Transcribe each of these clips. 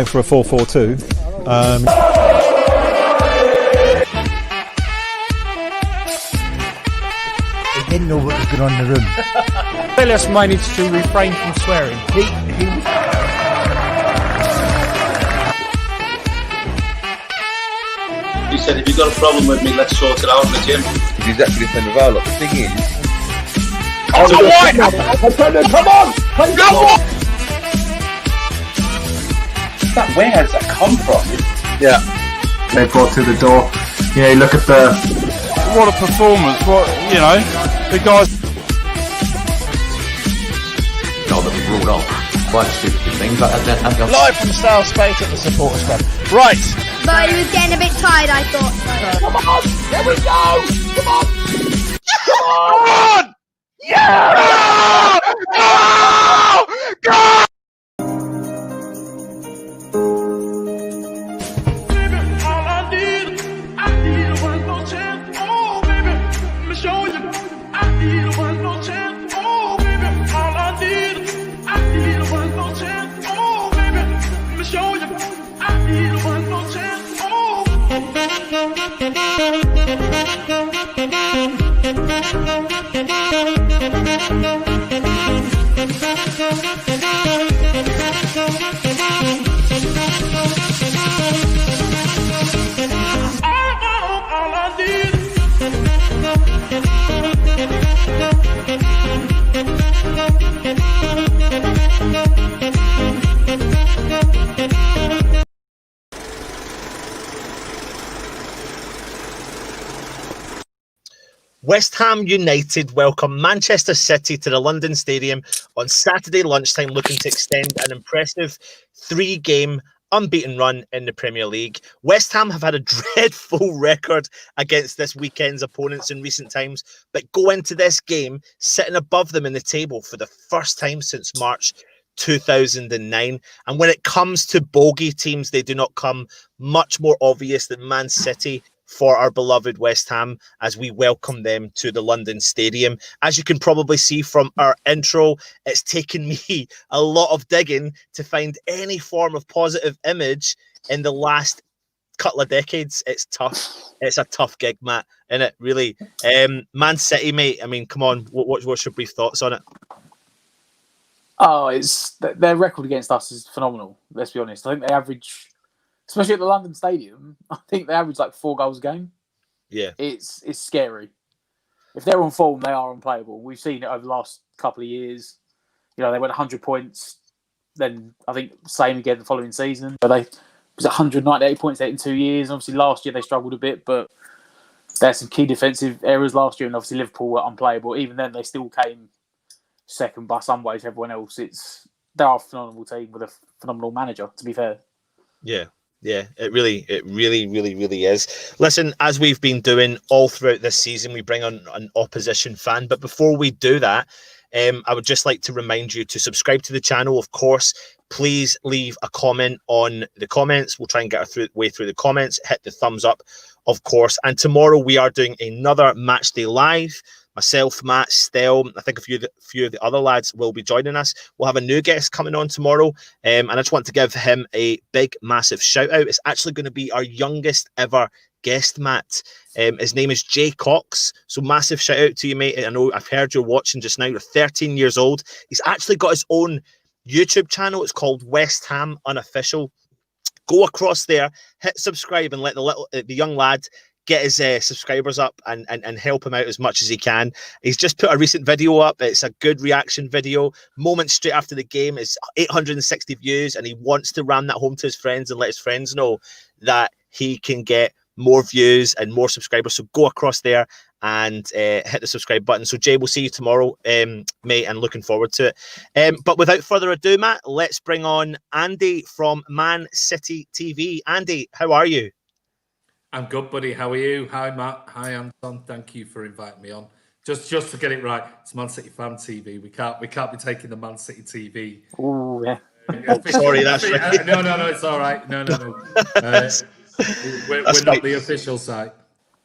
For a 4-4-2. He didn't know what was going on in the room. Elias managed to refrain from swearing. He said, if you've got a problem with me, let's sort it out in the gym. He's actually defending Viola. The thing is... Come on! Go on! Where has that come from? Yeah. They brought through the door. You know, you look at the... What a performance, the guys... That was ruled off. Quite stupid things like that. Live from South Space at the supporters club. Right. But he was getting a bit tired, I thought. Come on! There we go! Come on! Come on! Yeah! Go! Go! West Ham United welcome Manchester City to the London Stadium on Saturday lunchtime, looking to extend an impressive 3-game unbeaten run in the Premier League. West Ham have had a dreadful record against this weekend's opponents in recent times, but go into this game sitting above them in the table for the first time since March 2009. And when it comes to bogey teams, they do not come much more obvious than Man City for our beloved West Ham as we welcome them to the London Stadium. As you can probably see from our intro, it's taken me a lot of digging to find any form of positive image in the last couple of decades. It's tough. It's a tough gig, Matt, isn't it? Really. Man City, mate, I mean, come on, what's your brief thoughts on it? Oh, their record against us is phenomenal, let's be honest. I think they average, especially at the London Stadium, I think they average like 4 goals a game. Yeah. It's scary. If they're on form, they are unplayable. We've seen it over the last couple of years. You know, they went 100 points, then I think same again the following season. But they was 198 points in 2 years. Obviously, last year they struggled a bit, but there's some key defensive errors last year, and obviously Liverpool were unplayable. Even then, they still came second by some way to everyone else. They're a phenomenal team with a phenomenal manager, to be fair. Yeah, it really is. Listen, as we've been doing all throughout this season, we bring on an opposition fan. But before we do that, I would just like to remind you to subscribe to the channel. Of course, please leave a comment on the comments. We'll try and get our way through the comments. Hit the thumbs up, of course. And tomorrow we are doing another Match Day Live. Myself, Matt, Stel, I think a few of the other lads will be joining us. We'll have a new guest coming on tomorrow, and I just want to give him a big, massive shout out. It's actually going to be our youngest ever guest, Matt. His name is Jay Cox. So massive shout out to you, mate. I know I've heard you're watching just now. You're 13 years old. He's actually got his own YouTube channel. It's called West Ham Unofficial. Go across there, hit subscribe, and let the young lad get his subscribers up and help him out as much as he can. He's just put a recent video up. It's a good reaction video. Moments straight after the game is 860 views, and he wants to ram that home to his friends and let his friends know that he can get more views and more subscribers. So go across there and hit the subscribe button. So Jay, we'll see you tomorrow, mate, and looking forward to it. But without further ado, Matt, let's bring on Andy from Man City TV. Andy, how are you? I'm good, buddy. How are you? Hi, Matt. Hi, Anton. Thank you for inviting me on. Just to get it right, it's Man City Fan TV. We can't be taking the Man City TV. Oh yeah. Sorry, that's right. No, it's all right. No. We're not the official site.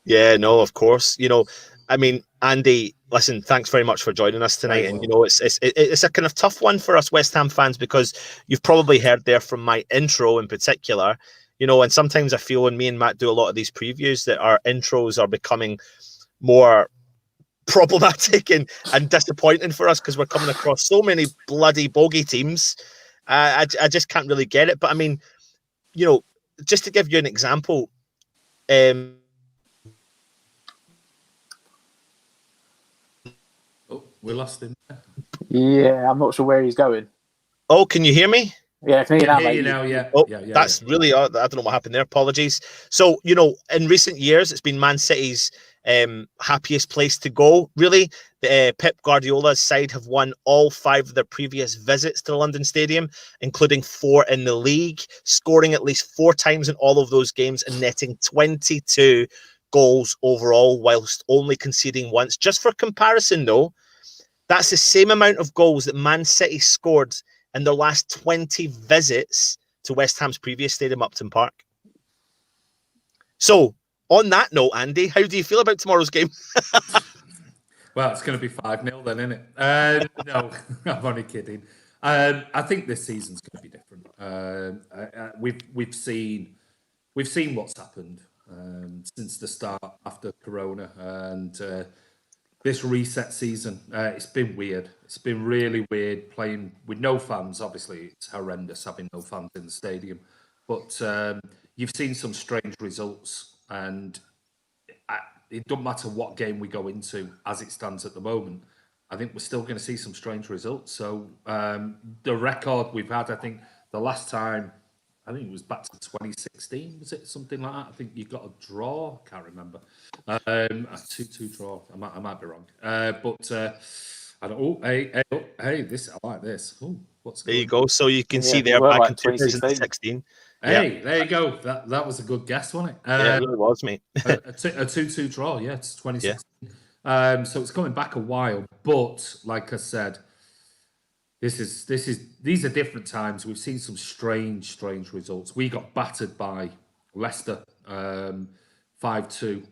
Yeah, no, of course. You know, I mean, Andy, listen, thanks very much for joining us tonight. And, you know, it's a kind of tough one for us West Ham fans, because you've probably heard there from my intro in particular, you know, and sometimes I feel when me and Matt do a lot of these previews that our intros are becoming more problematic and disappointing for us, because we're coming across so many bloody bogey teams. I just can't really get it. But I mean, you know, just to give you an example, we lost him. Yeah, I'm not sure where he's going. Oh, can you hear me? Yeah, I can hear you now, mate. Yeah. Oh, that's really odd. I don't know what happened there. Apologies. So, you know, in recent years, it's been Man City's happiest place to go, really. Pep Guardiola's side have won all 5 of their previous visits to the London Stadium, including 4 in the league, scoring at least 4 times in all of those games and netting 22 goals overall, whilst only conceding once. Just for comparison, though, that's the same amount of goals that Man City scored in their last 20 visits to West Ham's previous stadium, Upton Park. So, on that note, Andy, how do you feel about tomorrow's game? Well, it's going to be 5-0 then, isn't it? No, I'm only kidding. I think this season's going to be different. We've seen what's happened since the start after Corona, and this reset season, it's been weird. It's been really weird playing with no fans. Obviously, it's horrendous having no fans in the stadium. But you've seen some strange results, and it doesn't matter what game we go into as it stands at the moment. I think we're still going to see some strange results. So the record we've had, I think the last time, I think it was back to 2016, was it? Something like that. I think you got a draw. I can't remember. A 2-2 draw. I might be wrong. But I don't. Oh, hey, this. I like this. Oh, what's there? You go. So you can see there back in 2016. Hey, there you go. That was a good guess, wasn't it? Yeah, it really was, mate. a 2-2 draw. Yeah, it's 2016. Yeah. So it's coming back a while, but like I said, these are different times. We've seen some strange results. We got battered by Leicester 5-2.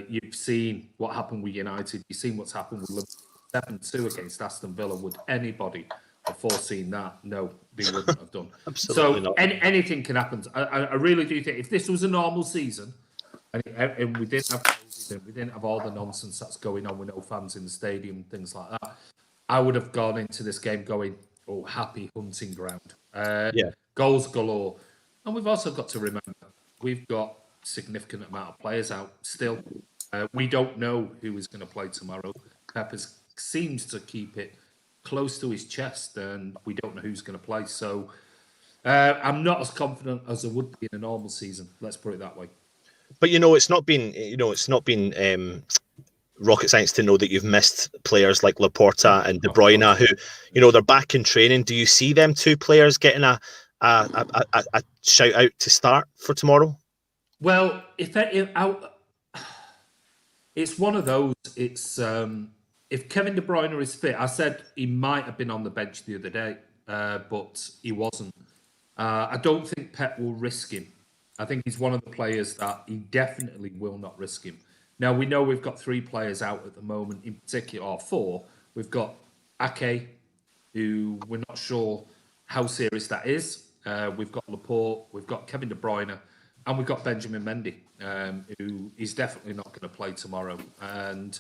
You've seen what happened with United. You've seen what's happened with Liverpool 7-2 against Aston Villa. Would anybody have foreseen that? No, they wouldn't have done. Absolutely so not. Anything can happen. I really do think if this was a normal season and we didn't have all the nonsense that's going on with no fans in the stadium, things like that, I would have gone into this game going, oh, happy hunting ground. Goals galore. And we've also got to remember, we've got a significant amount of players out still. We don't know who is going to play tomorrow. Pep seems to keep it close to his chest, and we don't know who's going to play. So I'm not as confident as I would be in a normal season. Let's put it that way. But it's not been rocket science to know that you've missed players like Laporta and De Bruyne, who, they're back in training. Do you see them 2 players getting a shout out to start for tomorrow? Well, it's one of those. It's if Kevin De Bruyne is fit, I said he might have been on the bench the other day, but he wasn't. I don't think Pep will risk him. I think he's one of the players that he definitely will not risk him. Now, we know we've got 3 players out at the moment, in particular, or 4. We've got Ake, who we're not sure how serious that is. We've got Laporte, we've got Kevin De Bruyne, and we've got Benjamin Mendy, who is definitely not going to play tomorrow. And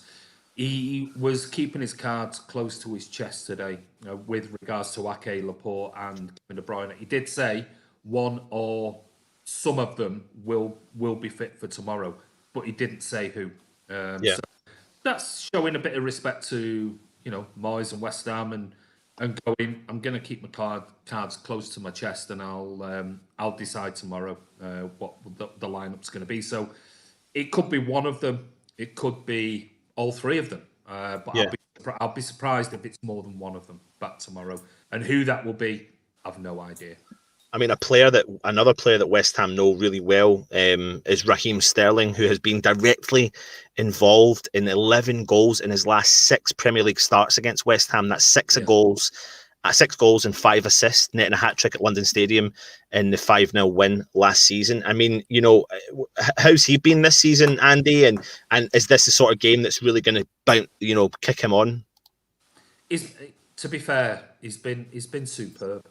he was keeping his cards close to his chest today with regards to Ake, Laporte, and Kevin De Bruyne. He did say one or some of them will be fit for tomorrow, but he didn't say who. So that's showing a bit of respect to Moyes and West Ham and going, I'm going to keep my cards close to my chest, and I'll decide tomorrow what the lineup's going to be. So it could be one of them, it could be all 3 of them, but I'll be surprised if it's more than one of them back tomorrow. And who that will be, I've no idea. I mean, another player that West Ham know really well is Raheem Sterling, who has been directly involved in 11 goals in his last 6 Premier League starts against West Ham. That's 6 goals. 6 goals and 5 assists, netting a hat trick at London Stadium in the 5-0 win last season. I mean, how's he been this season, Andy? And is this the sort of game that's really going to kick him on? To be fair, he's been superb.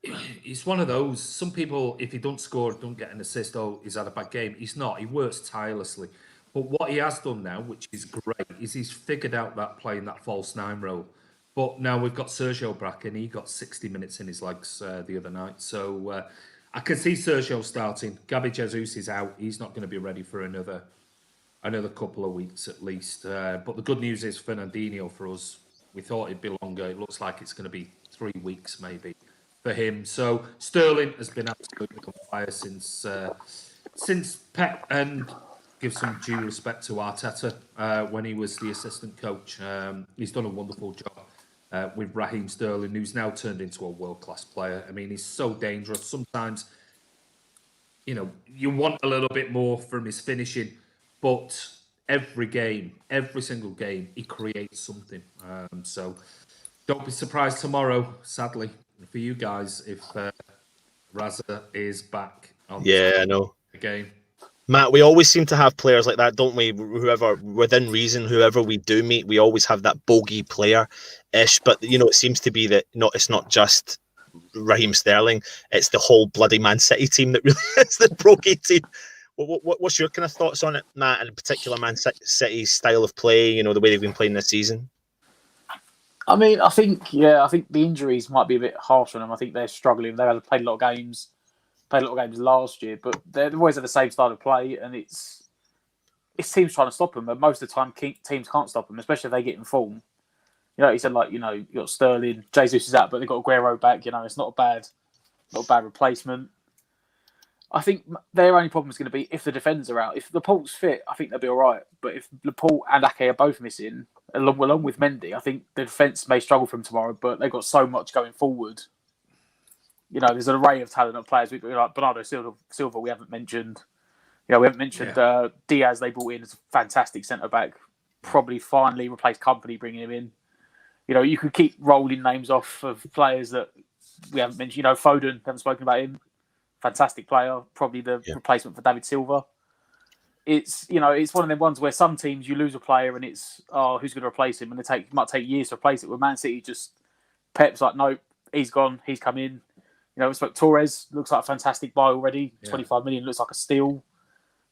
It's one of those. Some people, if he don't score, don't get an assist, he's had a bad game. He's not. He works tirelessly. But what he has done now, which is great, is he's figured out that playing that false 9 role. But now we've got Sergio back, and he got 60 minutes in his legs the other night. So I can see Sergio starting. Gabby Jesus is out. He's not going to be ready for another couple of weeks at least. But the good news is Fernandinho for us. We thought it'd be longer. It looks like it's going to be 3 weeks maybe for him. So Sterling has been absolutely on fire since Pep, and give some due respect to Arteta when he was the assistant coach. He's done a wonderful job with Raheem Sterling, who's now turned into a world-class player. I mean, he's so dangerous. Sometimes, you want a little bit more from his finishing, but every single game, he creates something. So don't be surprised tomorrow, sadly, for you guys, if Raza is back on I know. the game. Matt, we always seem to have players like that, don't we? Whoever, within reason, whoever we do meet, we always have that bogey player-ish. But, it seems to be that it's not just Raheem Sterling, it's the whole bloody Man City team that really is the bogey team. What's your kind of thoughts on it, Matt, and in particular Man City's style of play, the way they've been playing this season? I mean, I think the injuries might be a bit harsh on them. I think they're struggling. They had played a lot of games last year, but they've always had the same style of play, and it's teams trying to stop them, but most of the time teams can't stop them, especially if they get in form. You said you got Sterling, Jesus is out, but they've got Aguero back. It's not a bad replacement. I think their only problem is going to be if the defenders are out. If Laporte's fit, I think they'll be all right. But if Laporte and Ake are both missing, along with Mendy, I think the defence may struggle from tomorrow. But they've got so much going forward. There's an array of talented players. We've got like Bernardo Silva. We haven't mentioned. We haven't mentioned Diaz. They brought in as a fantastic centre back. Probably finally replaced Company, bringing him in. You could keep rolling names off of players that we haven't mentioned. Foden. Haven't spoken about him. Fantastic player, probably the replacement for David Silva. It's one of them ones where some teams you lose a player and it's who's going to replace him, and it might take years to replace it. With Man City, Pep's like, nope, he's gone, he's come in. We spoke Torres, looks like a fantastic buy already. 25 million looks like a steal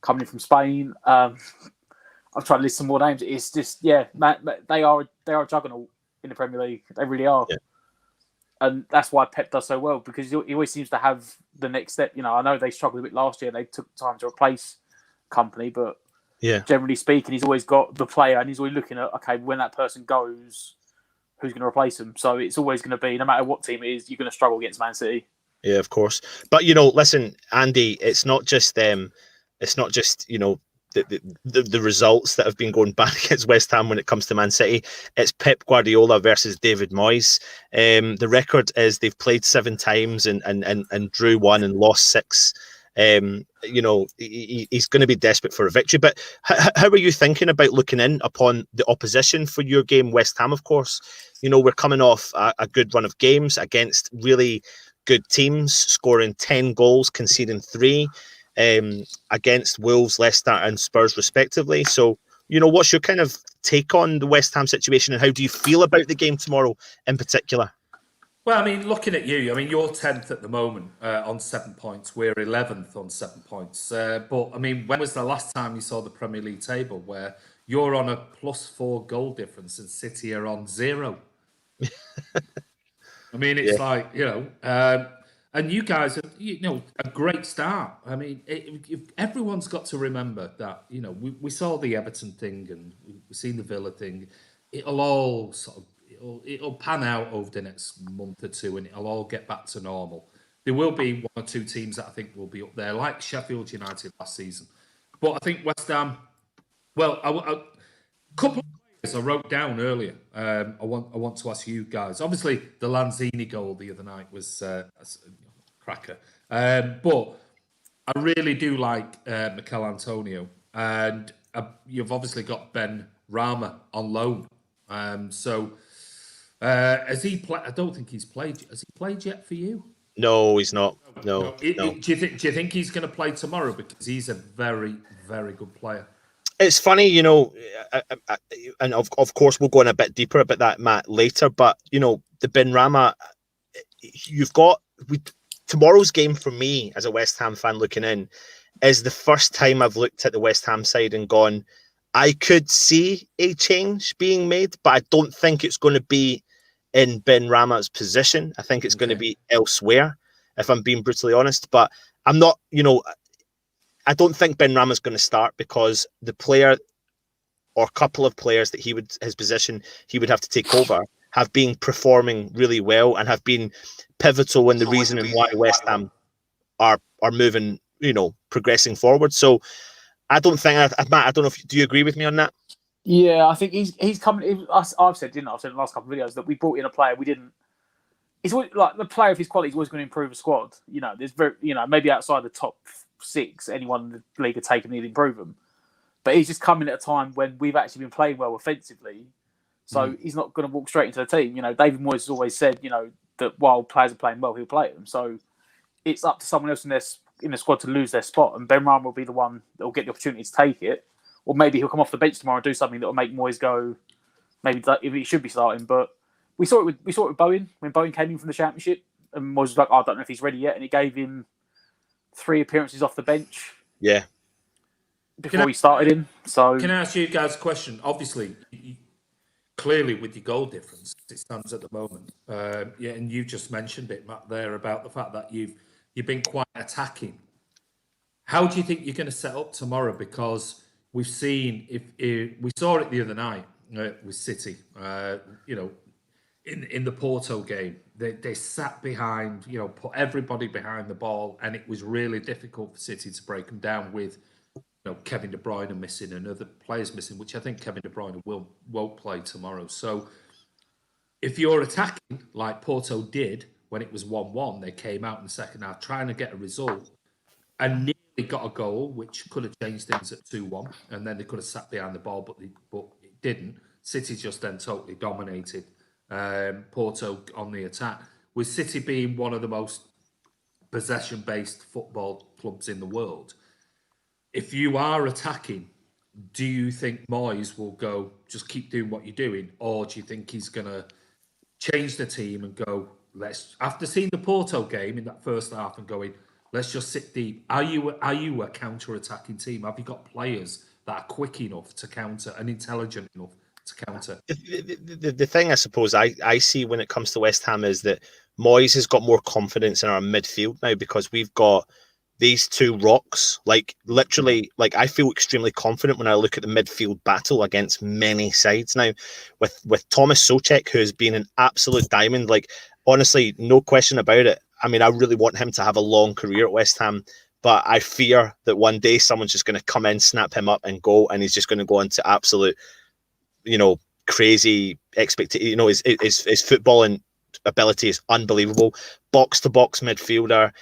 coming in from Spain. I'm trying to list some more names. It's just man, they are a juggernaut in the Premier League. They really are. Yeah. And that's why Pep does so well, because he always seems to have the next step. I know they struggled a bit last year. They took time to replace Company, but generally speaking, he's always got the player, and he's always looking at, okay, when that person goes, who's going to replace him? So it's always going to be, no matter what team it is, you're going to struggle against Man City. Yeah, of course. But, listen, Andy, it's not just the results that have been going back against West Ham when it comes to Man City. It's Pep Guardiola versus David Moyes. The record is they've played 7 times and drew 1 and lost 6. He's going to be desperate for a victory. But how are you thinking about looking in upon the opposition for your game, West Ham, of course? We're coming off a good run of games against really good teams, scoring 10 goals, conceding 3. Against Wolves, Leicester and Spurs respectively. So, what's your kind of take on the West Ham situation, and how do you feel about the game tomorrow in particular? Well, I mean, looking at you, you're 10th at the moment on 7 points. We're 11th on 7 points. But, I mean, when was the last time you saw the Premier League table where you're on a +4 goal difference and City are on 0? I mean, it's and you guys are, a great start. I mean, everyone's got to remember that, we saw the Everton thing and we've seen the Villa thing. It'll all it'll pan out over the next month or two, and it'll all get back to normal. There will be 1 or 2 teams that I think will be up there, like Sheffield United last season. But I think West Ham, a couple of players I wrote down earlier. I want to ask you guys. Obviously, the Lanzini goal the other night was a cracker. But I really do like Mikel Antonio. And you've obviously got Ben Rama on loan. So Has he played? I don't think he's played. Has he played yet for you? No, he's not. No. Do you think he's going to play tomorrow? Because he's a very, very good player. It's funny, you know, and of course we'll go in a bit deeper about that, Matt, later. But you know, the Benrahma, tomorrow's game for me as a West Ham fan looking in is the first time I've looked at the West Ham side and gone, I could see a change being made, but I don't think it's going to be in Benrahma's position. I think it's going to be elsewhere, if I'm being brutally honest. But I'm not, you know, I don't think Benrahma's going to start because the player or couple of players that his position he would have to take over have been performing really well and have been pivotal in the reason why West Ham are moving, you know, progressing forward. So I don't think, Matt, I don't know do you agree with me on that? Yeah, I think he's coming. I've said, didn't I? I've said in the last couple of videos that we brought in a player we didn't. It's like the player of his quality is always going to improve a squad. You know, there's maybe outside the top 6, anyone in the league could take him, he'd improve them. But he's just coming at a time when we've actually been playing well offensively. So he's not going to walk straight into the team. You know, David Moyes has always said, you know, that while players are playing well, he'll play them. So it's up to someone else in the squad to lose their spot, and Benrahma will be the one that will get the opportunity to take it. Or maybe he'll come off the bench tomorrow and do something that will make Moyes go, maybe if he should be starting. But we saw it with Bowen when Bowen came in from the Championship, and Moyes was like, I don't know if he's ready yet, and it gave him 3 appearances off the bench. Yeah. Before he started him. So can I ask you guys a question? Obviously, clearly with your goal difference, it stands at the moment. Yeah, and you just mentioned it, Matt, there about the fact that you've been quite attacking. How do you think you're going to set up tomorrow? Because we've seen we saw it the other night with City. You know, in the Porto game, they sat behind. You know, put everybody behind the ball, and it was really difficult for City to break them down with. You know, Kevin De Bruyne missing and other players missing, which I think Kevin De Bruyne won't play tomorrow. So if you're attacking like Porto did when it was 1-1, they came out in the second half trying to get a result and nearly got a goal, which could have changed things at 2-1, and then they could have sat behind the ball, but it didn't. City just then totally dominated Porto on the attack, with City being one of the most possession-based football clubs in the world. If you are attacking, do you think Moyes will go, just keep doing what you're doing? Or do you think he's going to change the team and go, after seeing the Porto game in that first half and going, let's just sit deep. Are you a counter-attacking team? Have you got players that are quick enough to counter and intelligent enough to counter? The thing I suppose I see when it comes to West Ham is that Moyes has got more confidence in our midfield now because we've got these 2 rocks, like literally, like I feel extremely confident when I look at the midfield battle against many sides now with Thomas Souček, who's been an absolute diamond. Like, honestly, no question about it. I mean, I really want him to have a long career at West Ham, but I fear that one day someone's just going to come in, snap him up and go, and he's just going to go into absolute, you know, crazy expectation. You know, his footballing ability is unbelievable. Box to box midfielder.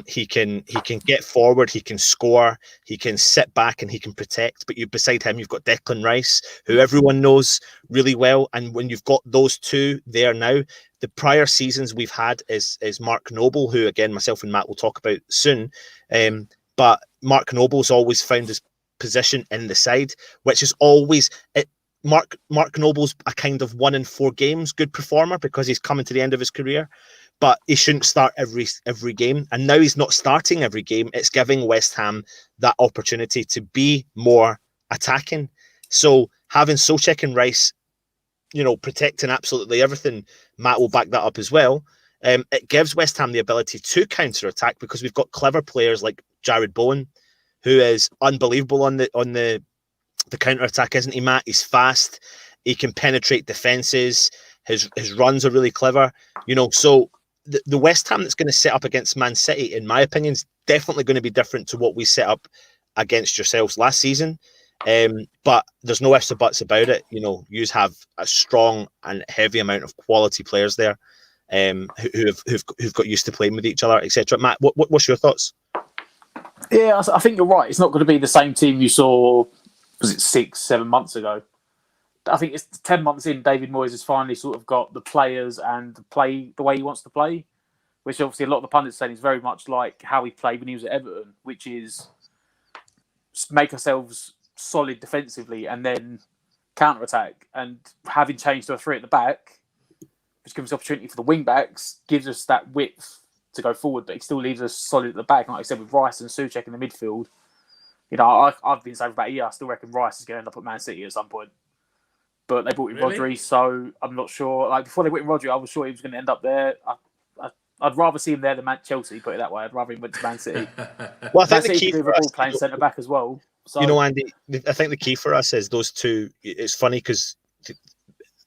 He can get forward, he can score, he can sit back, and he can protect. But beside him, you've got Declan Rice, who everyone knows really well. And when you've got those 2 there now, the prior seasons we've had is Mark Noble, who again myself and Matt will talk about soon. But Mark Noble's always found his position in the side, which is always it. Mark Noble's a kind of 1 in 4 games good performer because he's coming to the end of his career, but he shouldn't start every game. And now he's not starting every game. It's giving West Ham that opportunity to be more attacking. So having Souček and Rice, you know, protecting absolutely everything, Matt will back that up as well. It gives West Ham the ability to counter attack because we've got clever players like Jared Bowen, who is unbelievable on the counter-attack, isn't he, Matt? He's fast. He can penetrate defences. His runs are really clever. You know, so the West Ham that's going to set up against Man City, in my opinion, is definitely going to be different to what we set up against yourselves last season. But there's no ifs or buts about it. You know, you have a strong and heavy amount of quality players there who've got used to playing with each other, etc. Matt, what's your thoughts? Yeah, I think you're right. It's not going to be the same team you saw, was it 6-7 months ago? I think it's 10 months in, David Moyes has finally sort of got the players and the way he wants to play, which obviously a lot of the pundits saying is very much like how he played when he was at Everton, which is make ourselves solid defensively and then counter-attack. And having changed to a 3 at the back, which gives us opportunity for the wing-backs, gives us that width to go forward, but it still leaves us solid at the back. Like I said, with Rice and Souček in the midfield, I've been saying for about a year, I still reckon Rice is going to end up at Man City at some point. But they brought in Rodri, so I'm not sure. Like before they went in Rodri, I was sure he was going to end up there. I'd rather see him there than Chelsea, put it that way. I'd rather him went to Man City. Well, I think the key for us, playing centre back as well. So, Andy, I think the key for us is those two. It's funny because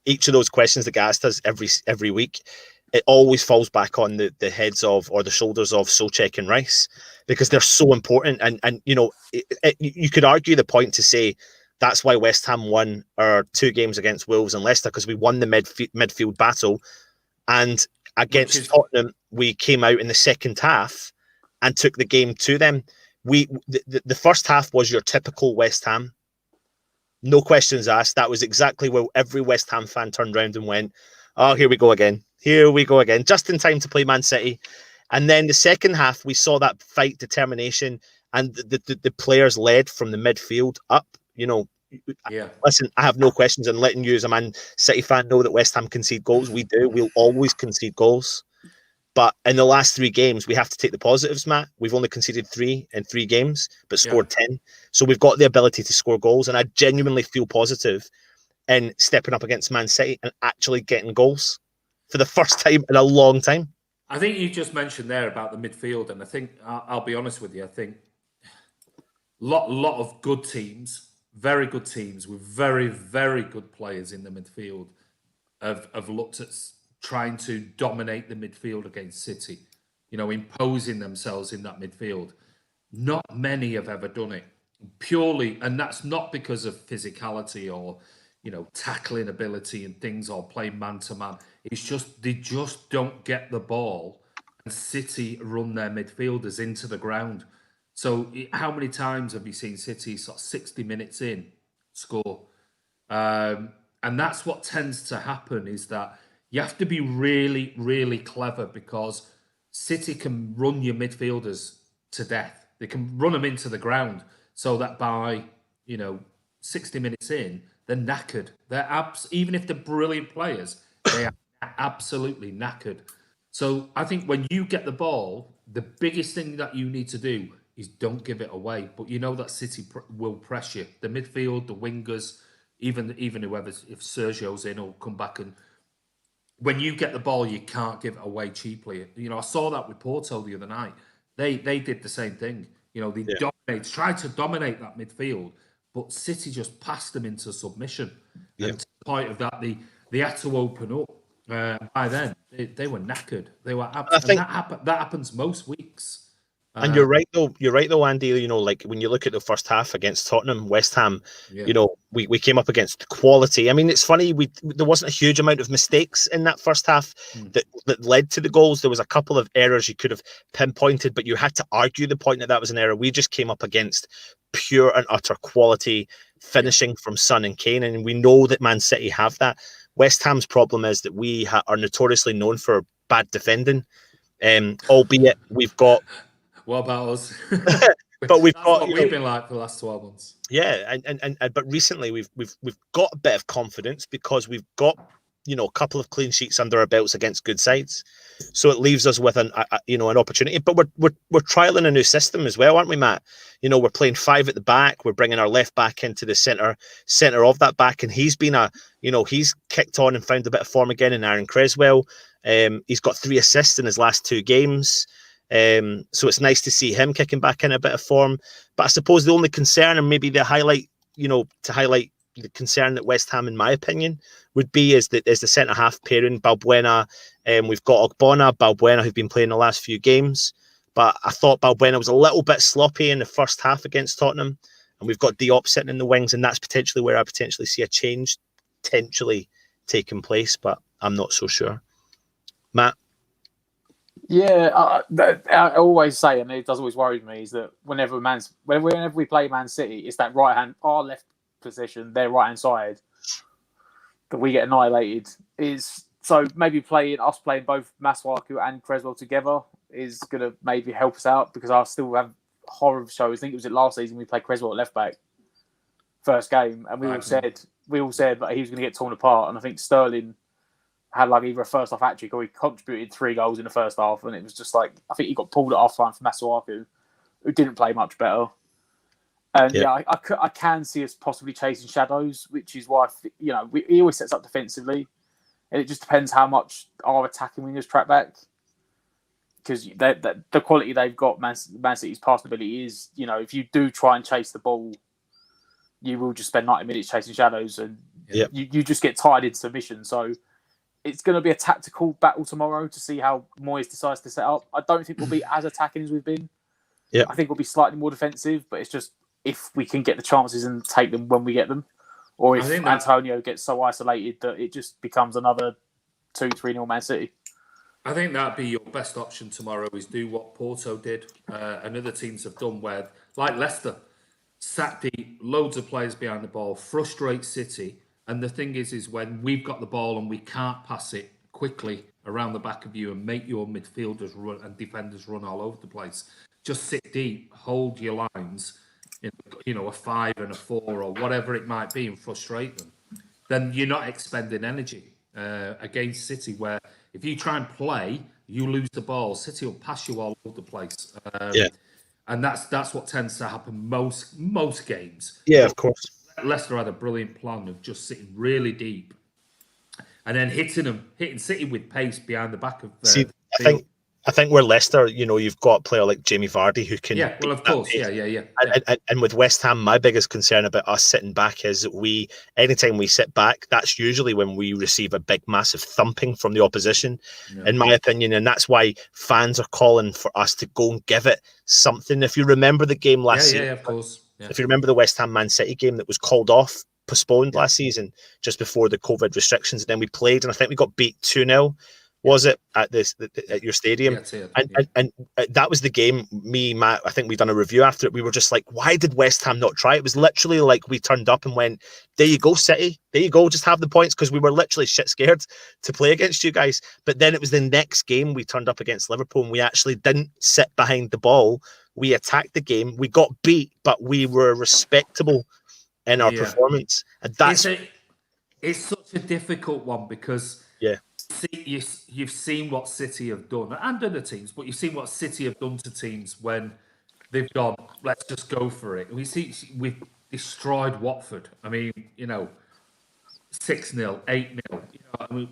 each of those questions that get asked us every week, it always falls back on the heads of or the shoulders of Souček and Rice because they're so important. And you could argue the point to say that's why West Ham won our 2 games against Wolves and Leicester because we won the midfield battle, and against Tottenham we came out in the second half and took the game to them. The first half was your typical West Ham, no questions asked. That was exactly where every West Ham fan turned around and went, "Oh, here we go again. Here we go again," just in time to play Man City. And then the second half, we saw that fight, determination, and the players led from the midfield up. Listen, I have no questions in letting you as a Man City fan know that West Ham concede goals. We do. We'll always concede goals. But in the last 3 games, we have to take the positives, Matt. We've only conceded 3 in 3 games, but scored 10. So we've got the ability to score goals. And I genuinely feel positive in stepping up against Man City and actually getting goals for the first time in a long time. I think you just mentioned there about the midfield, and I think I'll be honest with you. I think lot of good teams, very good teams with very, very good players in the midfield have looked at trying to dominate the midfield against City, imposing themselves in that midfield. Not many have ever done it purely, and that's not because of physicality or, tackling ability and things or playing man to man. It's just, they just don't get the ball and City run their midfielders into the ground. So how many times have you seen City sort of 60 minutes in score? And that's what tends to happen, is that you have to be really, really clever because City can run your midfielders to death. They can run them into the ground so that by, 60 minutes in, they're knackered. Even if they're brilliant players, they are absolutely knackered. So I think when you get the ball, the biggest thing that you need to do is don't give it away. But that City will press you. The midfield, the wingers, even whoever, if Sergio's in, will come back. And when you get the ball, you can't give it away cheaply. I saw that with Porto the other night. They did the same thing. They tried to dominate that midfield, but City just passed them into submission. And to the point of that, they had to open up. By then, they were knackered. They were absolutely. That happens most weeks. And you're right though, Andy. Like when you look at the first half against Tottenham, West Ham, we came up against quality. I mean, it's funny, there wasn't a huge amount of mistakes in that first half that led to the goals. There was a couple of errors you could have pinpointed, but you had to argue the point that was an error. We just came up against pure and utter quality finishing from Son and Kane, and we know that Man City have that. West Ham's problem is that we are notoriously known for bad defending, albeit we've got. What about us? But we've got what we've been like for the last 12 months. Yeah, and but recently we've got a bit of confidence because we've got a couple of clean sheets under our belts against good sides, so it leaves us with an opportunity. But we're trialing a new system as well, aren't we, Matt? We're playing 5 at the back. We're bringing our left back into the center of that back, and he's been he's kicked on and found a bit of form again in Aaron Creswell. He's got 3 assists in his last 2 games. So it's nice to see him kicking back in a bit of form. But I suppose the only concern, and maybe the highlight, to highlight the concern that West Ham, in my opinion, would be is the centre half pairing, Balbuena. We've got Ogbonna, Balbuena, who've been playing the last few games. But I thought Balbuena was a little bit sloppy in the first half against Tottenham. And we've got Diop sitting in the wings, and that's potentially where I potentially see a change potentially taking place, but I'm not so sure. Matt? Yeah, I always say, and it does always worry me, is that whenever we play Man City, it's that our left position, their right hand side. that we get annihilated. Is so maybe playing both Masuaku and Creswell together is going to maybe help us out, because I still have horror shows. I think it was last season we played Creswell at left back first game, and we all said that he was going to get torn apart. And I think Sterling had like either a first half hat-trick or he contributed 3 goals in the first half, and it was just like I think he got pulled at half time for Masuaku, who didn't play much better. And I can see us possibly chasing shadows, which is why he always sets up defensively, and it just depends how much our attacking wingers track back, because the quality they've got, Man City's passing ability is, if you do try and chase the ball, you will just spend 90 minutes chasing shadows, and you just get tired in submission. So it's going to be a tactical battle tomorrow to see how Moyes decides to set up. I don't think we'll be as attacking as we've been. Yeah, I think we'll be slightly more defensive, but it's just if we can get the chances and take them when we get them, or if Antonio gets so isolated that it just becomes another 2-3-0 Man City. I think that'd be your best option tomorrow, is do what Porto did and other teams have done, where, like Leicester, sat deep, loads of players behind the ball, frustrate City. And the thing is when we've got the ball and we can't pass it quickly around the back of you and make your midfielders run and defenders run all over the place, just sit deep, hold your lines in a 5 and a 4 or whatever it might be, and frustrate them. Then you're not expending energy against City, where if you try and play, you lose the ball. City will pass you all over the place. And that's what tends to happen most games. Yeah, of course. Leicester had a brilliant plan of just sitting really deep and then hitting City with pace behind the back of. I think where Leicester, you've got a player like Jamie Vardy who can. Yeah, well, of course, yeah. And with West Ham, my biggest concern about us sitting back is anytime we sit back, that's usually when we receive a big, massive thumping from the opposition, in my opinion, and that's why fans are calling for us to go and give it something. If you remember the game last season, of course. Yeah. If you remember the West Ham Man City game that was called off, postponed last season, just before the COVID restrictions, and then we played, and I think we got beat 2-0. Was it at your stadium? And that was the game. Me, Matt, I think we done a review after it. We were just like, why did West Ham not try? It was literally like we turned up and went, there you go, City. There you go, just have the points, because we were literally shit scared to play against you guys. But then it was the next game we turned up against Liverpool, and we actually didn't sit behind the ball. We attacked the game. We got beat, but we were respectable in our performance. And that's it's such a difficult one, because you've seen what City have done, and other teams, but you've seen what City have done to teams when they've gone, let's just go for it. We've destroyed Watford. I mean, 6-0, 8-0.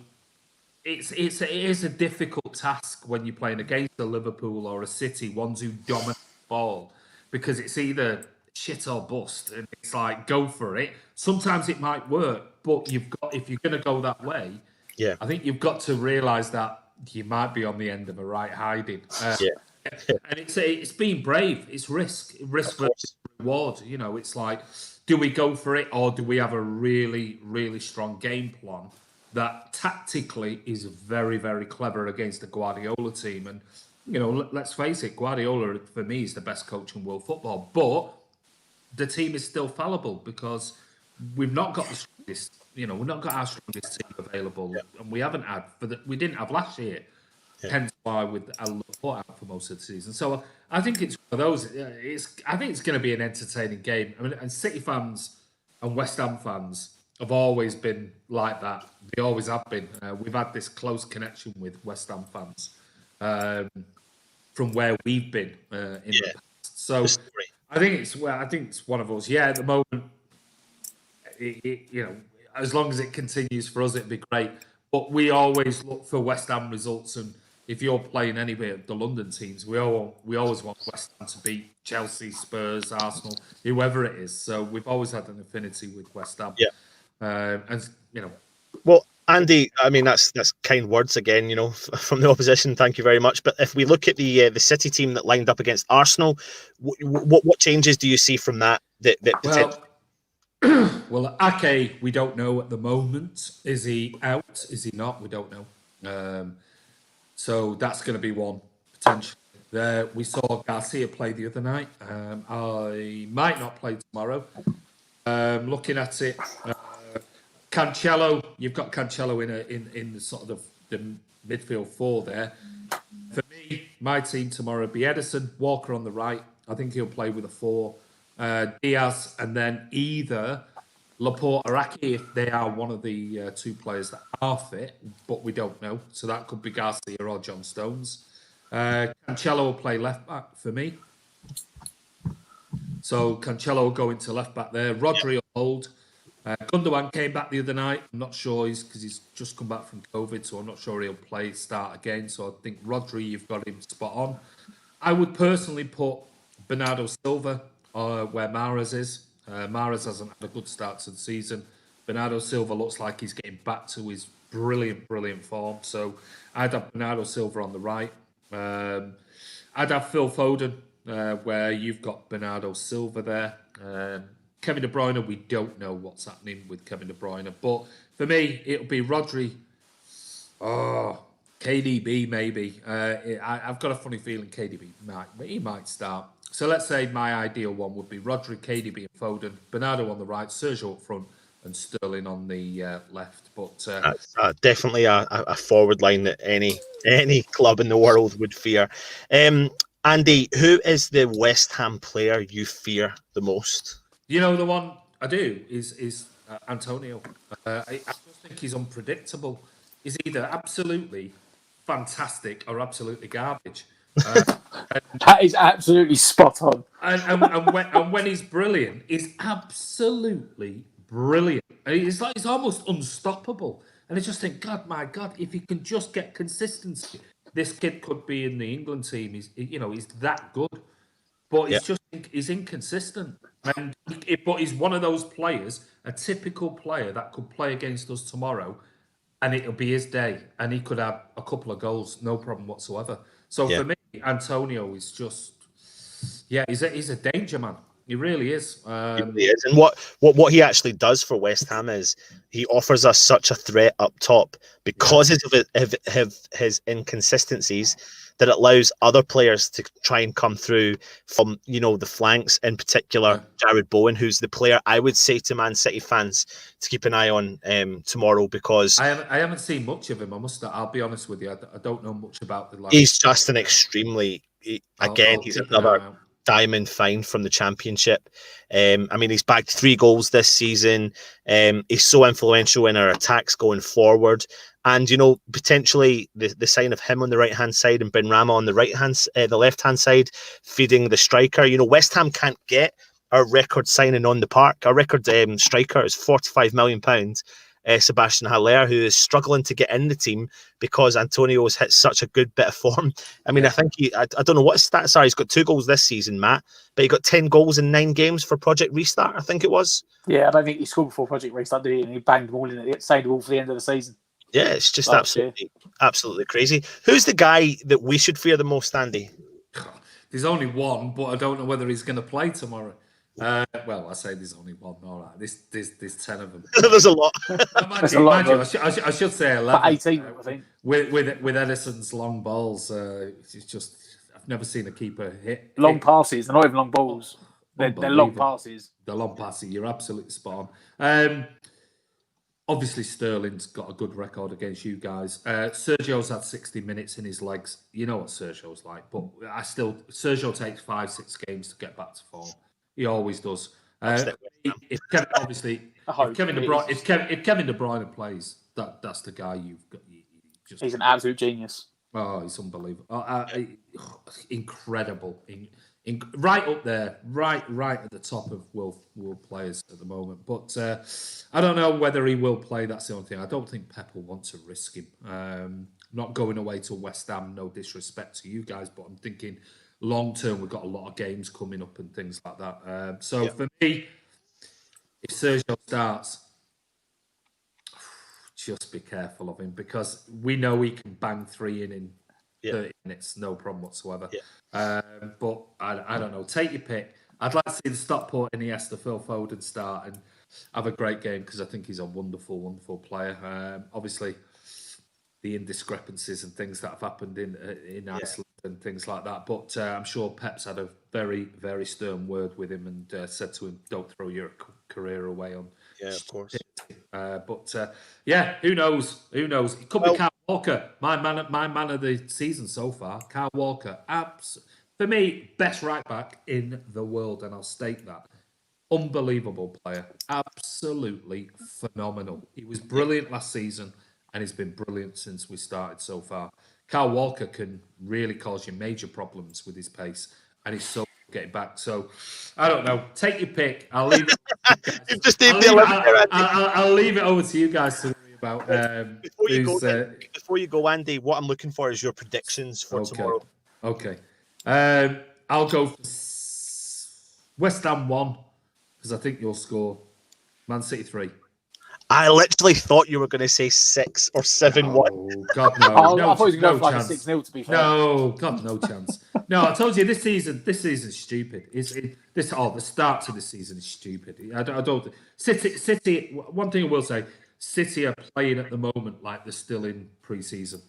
It is a difficult task when you're playing against a Liverpool or a City, ones who dominate the ball, because it's either shit or bust, and it's like, go for it. Sometimes it might work, but if you're going to go that way, I think you've got to realise that you might be on the end of a right hiding. And it's being brave. It's risk versus reward. It's like, do we go for it, or do we have a really, really strong game plan that tactically is very, very clever against the Guardiola team? And let's face it, Guardiola for me is the best coach in world football, but the team is still fallible, because we've not got the strongest. We've not got our strongest team available, and we haven't had we didn't have last year. Hence why with Laporte out for most of the season. So I think it's one of those. I think it's going to be an entertaining game. I mean, and City fans and West Ham fans have always been like that. They always have been. We've had this close connection with West Ham fans from where we've been in the past. So I think it's one of those. Yeah, at the moment, as long as it continues for us, it'd be great. But we always look for West Ham results, and if you're playing any of the London teams, we always want West Ham to beat Chelsea, Spurs, Arsenal, whoever it is. So we've always had an affinity with West Ham. Well, Andy, I mean that's kind words again, from the opposition. Thank you very much. But if we look at the City team that lined up against Arsenal, what changes do you see from that? Well, Ake, we don't know at the moment. Is he out? Is he not? We don't know. So that's going to be one potentially. We saw Garcia play the other night. I might not play tomorrow. Looking at it, Cancelo, you've got Cancelo in the sort of the midfield four there. For me, my team tomorrow would be Edison, Walker on the right. I think he'll play with a 4. Diaz, and then either Laporte or Aki if they are one of the 2 players that are fit, but we don't know. So that could be Garcia or John Stones. Cancelo will play left back for me. So Cancelo will go into left back there. Rodri will hold. Gundogan came back the other night. I'm not sure because he's just come back from COVID, so I'm not sure he'll start again. So I think Rodri, you've got him spot on. I would personally put Bernardo Silva where Mahrez is. Mahrez hasn't had a good start to the season. Bernardo Silva looks like he's getting back to his brilliant form. So I'd have Bernardo Silva on the right. I'd have Phil Foden where you've got Bernardo Silva there. Kevin De Bruyne, we don't know what's happening with Kevin De Bruyne. But for me, it'll be Rodri. KDB maybe. I've got a funny feeling KDB might start. So let's say my ideal one would be Rodri, KDB and Foden, Bernardo on the right, Sergio up front and Sterling on the left. But definitely a forward line that any club in the world would fear. Andy, who is the West Ham player you fear the most? You know, the one I do is Antonio. I just think he's unpredictable. He's either absolutely fantastic or absolutely garbage. That is absolutely spot on. And when he's brilliant, he's absolutely brilliant. It's like he's almost unstoppable. And I just think, my God, if he can just get consistency, this kid could be in the England team. He's that good. But he's inconsistent. But he's one of those players, a typical player that could play against us tomorrow, and it'll be his day, and he could have a couple of goals, no problem whatsoever. So for me, Antonio is just, he's a danger man. He really is. He really is. And what he actually does for West Ham is he offers us such a threat up top because of his inconsistencies that it allows other players to try and come through from, the flanks, in particular, Jared Bowen, who's the player I would say to Man City fans to keep an eye on tomorrow, because I haven't seen much of him. I'll be honest with you. I don't know much about the lad. He's just an extremely, he's another diamond find from the Championship. He's bagged 3 goals this season. He's so influential in our attacks going forward. And, potentially the sign of him on the right-hand side and Benrahma on the the left-hand side, feeding the striker. West Ham can't get our record signing on the park. Our record striker is £45 million. Sebastian Haller, who is struggling to get in the team because Antonio's hit such a good bit of form. I think I don't know what his stats are. He's got 2 goals this season, Matt, but he got 10 goals in 9 games for Project Restart, I think it was. Yeah, I don't think he scored before Project Restart, did he? And he banged them all in it, saved them all for the end of the season. Yeah, it's just absolutely crazy. Who's the guy that we should fear the most, Andy? There's only one, but I don't know whether he's going to play tomorrow. Well, I say there's only one. All right, there's 10 of them. There's a lot. I should say 11. But 18, I think. With Edison's long balls, it's just I've never seen a keeper hit long passes. They're not even long balls. They're long passes. They're long passes. You're absolutely spot on. Obviously, Sterling's got a good record against you guys. Sergio's had 60 minutes in his legs. You know what Sergio's like, but Sergio takes 5-6 games to get back to form. He always does. If Kevin De Bruyne plays, that's the guy you've got. He's an absolute genius. Oh, he's unbelievable. Incredible. Right up there, right at the top of world players at the moment. But I don't know whether he will play. That's the only thing. I don't think Pep will want to risk him. Not going away to West Ham, no disrespect to you guys, but I'm thinking long term, we've got a lot of games coming up and things like that. For me, if Sergio starts, just be careful of him, because we know he can bang 3 in 30 minutes, no problem whatsoever. But I don't know. Take your pick. I'd like to see the Stockport Iniesta, Phil Foden start and have a great game, because I think he's a wonderful, wonderful player. Obviously, the indiscrepancies and things that have happened in Iceland and things like that. But I'm sure Pep's had a very, very stern word with him and said to him, don't throw your career away on. Yeah, of course. Yeah, who knows? Who knows? It could be Kyle Walker, my man of the season so far. Kyle Walker, for me, best right back in the world, and I'll state that. Unbelievable player, absolutely phenomenal. He was brilliant last season, and he's been brilliant since we started so far. Kyle Walker can really cause you major problems with his pace, and he's so good at getting back. So I don't know. Take your pick. I'll leave it. You've just named the 11 there, Andy. I'll leave it over to you guys to worry about. Before you go, Andy, what I'm looking for is your predictions for tomorrow. Okay. I'll go for West Ham 1, because I think you'll score. Man City 3. I literally thought you were going to say 6 or 7-1. Oh, God, no. I thought you were going for like a 6-0, to be fair. No, God, no chance. No, I told you this season's stupid. The start to this season is stupid. I don't. City. One thing I will say, City are playing at the moment like they're still in pre-season,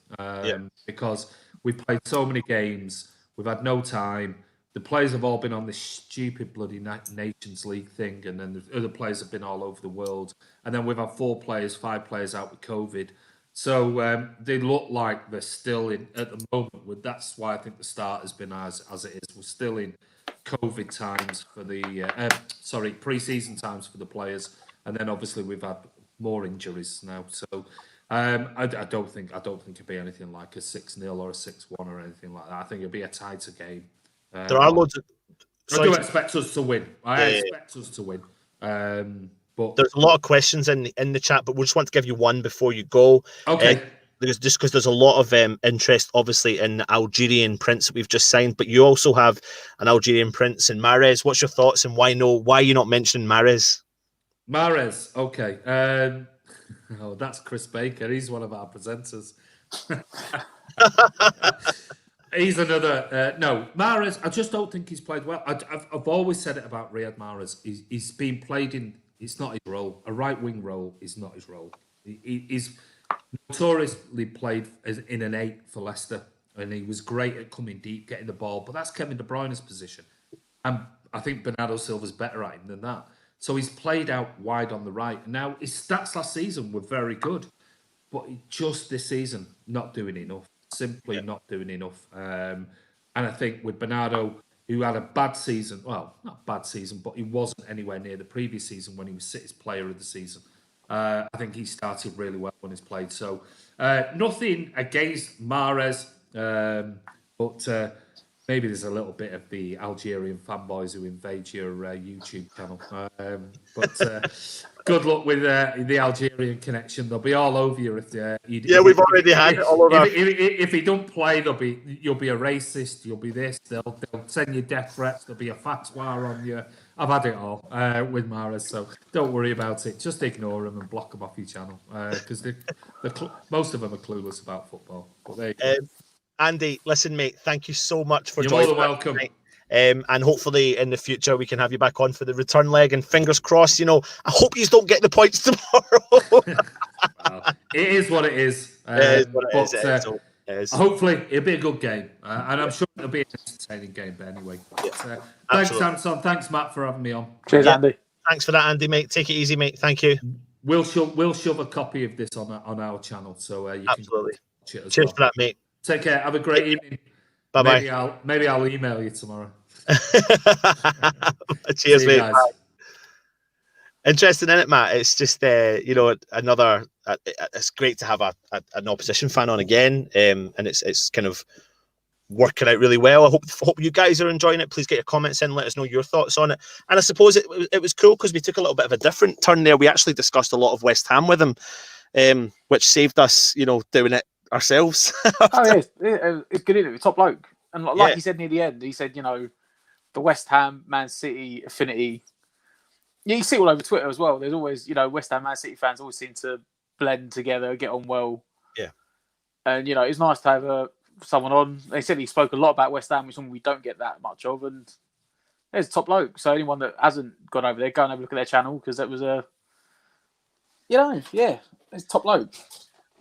because we played so many games. We've had no time. The players have all been on this stupid bloody Nations League thing, and then the other players have been all over the world. And then we've had 5 players out with COVID. So they look like they're still in at the moment. That's why I think the start has been as it is. We're still in COVID times for the pre-season times for the players, and then obviously we've had more injuries now. So I don't think it'll be anything like a 6-0 or a 6-1 or anything like that. I think it'll be a tighter game. There are loads of. I do expect us to win. I expect us to win. But there's a lot of questions in the chat, but we just want to give you one before you go. Okay. Because there's a lot of interest, obviously, in the Algerian prince that we've just signed, but you also have an Algerian prince in Mahrez. What's your thoughts, and why are you not mentioning Mahrez? Mahrez, okay. That's Chris Baker. He's one of our presenters. He's another. No, Mahrez, I just don't think he's played well. I've always said it about Riyad Mahrez. He's been played in. It's not his role. A right wing role is not his role. He's notoriously played in an 8 for Leicester, and he was great at coming deep, getting the ball. But that's Kevin De Bruyne's position, and I think Bernardo Silva's better at him than that. So he's played out wide on the right. Now his stats last season were very good, but just this season not doing enough. Simply not doing enough. And I think with Bernardo, who had a bad season, well, not bad season, but he wasn't anywhere near the previous season when he was City's player of the season. I think he started really well when he's played. So nothing against Mahrez, but maybe there's a little bit of the Algerian fanboys who invade your YouTube channel. But good luck with the Algerian connection. They'll be all over you if we've already had it all over. If he don't play, you'll be a racist. You'll be this. They'll send you death threats. There'll be a fatwa on you. I've had it all with Mahrez, so don't worry about it. Just ignore them and block them off your channel because most of them are clueless about football. But there you go. Andy, listen, mate, thank you so much for You're joining. You're more than welcome. And hopefully in the future we can have you back on for the return leg, and fingers crossed, I hope you don't get the points tomorrow. It is what it is. Hopefully it'll be a good game, and I'm sure it'll be an entertaining game. But anyway, thanks, Samson. Thanks, Matt, for having me on. Cheers, Andy. Thanks for that, Andy, mate. Take it easy, mate. Thank you. We'll shove a copy of this on our channel, so you can watch it as Cheers well. for that, mate. Take care. Have a great evening. Bye-bye. Maybe I'll email you tomorrow. Cheers, mate. Interesting, isn't it, Matt? It's just another. It's great to have an opposition fan on again, and it's kind of working out really well. I hope you guys are enjoying it. Please get your comments in. Let us know your thoughts on it. And I suppose it was cool because we took a little bit of a different turn there. We actually discussed a lot of West Ham with him, which saved us, doing it ourselves. It's good, isn't it? Top bloke. And like he said near the end, he said, the West Ham, Man City affinity. Yeah, you see it all over Twitter as well. There's always, West Ham, Man City fans always seem to blend together, get on well. Yeah. And, it's nice to have someone on. They said he spoke a lot about West Ham, which we don't get that much of. And there's a top bloke. So anyone that hasn't gone over there, go and have a look at their channel because that was it's top bloke.